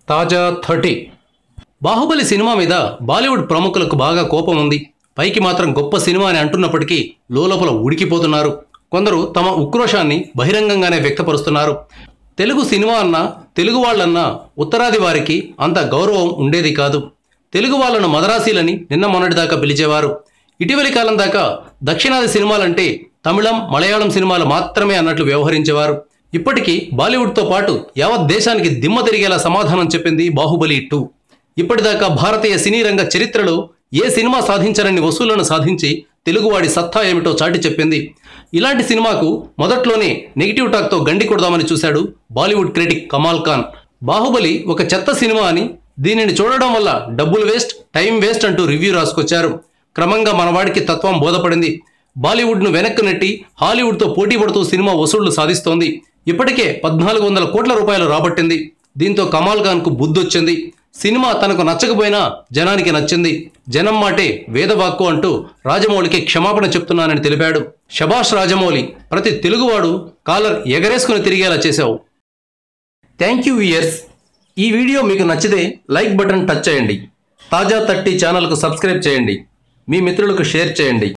తాజా 30 బాహుబలి సినిమా మీద బాలీవుడ్ ప్రముఖులకు బాగా కోపం ఉంది. పైకి మాత్రం గొప్ప సినిమా అని అంటున్నప్పటికీ లోపల ఉడికిపోతున్నారు. కొందరు తమ ఉక్రోషాన్ని బహిరంగంగానే వ్యక్తపరుస్తున్నారు. తెలుగు సినిమా అన్నా తెలుగు వాళ్ళన్నా ఉత్తరాది వారికి అంత గౌరవం ఉండేది కాదు. తెలుగు వాళ్ళను మదరాసీలని నిన్న మొన్నటిదాకా పిలిచేవారు. ఇటీవలి కాలం దాకా దక్షిణాది సినిమాలంటే తమిళం మలయాళం సినిమాలు మాత్రమే అన్నట్లు వ్యవహరించేవారు. ఇప్పటికీ బాలీవుడ్తో పాటు యావత్ దేశానికి దిమ్మ తిరిగేలా సమాధానం చెప్పింది బాహుబలి 2. ఇప్పటిదాకా భారతీయ సినీ రంగ చరిత్రలో ఏ సినిమా సాధించరని వసూళ్లను సాధించి తెలుగువాడి సత్తా ఏమిటో చాటి చెప్పింది. ఇలాంటి సినిమాకు మొదట్లోనే నెగిటివ్ టాక్తో గండి కొడదామని చూశాడు బాలీవుడ్ క్రిటిక్ కమాల్ ఖాన్. బాహుబలి ఒక చెత్త సినిమా అని, దీనిని చూడడం వల్ల డబ్బులు వేస్ట్, టైం వేస్ట్ అంటూ రివ్యూ రాసుకొచ్చారు. క్రమంగా మనవాడికి తత్వం బోధపడింది. బాలీవుడ్ను వెనక్కు నెట్టి హాలీవుడ్తో పోటీ పడుతూ సినిమా వసూళ్లు సాధిస్తోంది. ఇప్పటికే 1400 కోట్ల రూపాయలు రాబట్టింది. దీంతో కమాల్ ఖాన్కు బుద్ధొచ్చింది. సినిమా తనకు నచ్చకపోయినా జనానికి నచ్చింది. జనం మాటే వేదవాక్కు అంటూ రాజమౌళికి క్షమాపణ చెప్తున్నానని తెలిపాడు. శభాష్ రాజమౌళి, ప్రతి తెలుగువాడు కాలర్ ఎగరేసుకుని తిరిగేలా చేశావు. Thank you viewers. ఈ వీడియో మీకు నచ్చితే లైక్ బటన్ టచ్ చేయండి. తాజా 30 ఛానల్కు సబ్స్క్రైబ్ చేయండి. మీ మిత్రులకు షేర్ చేయండి.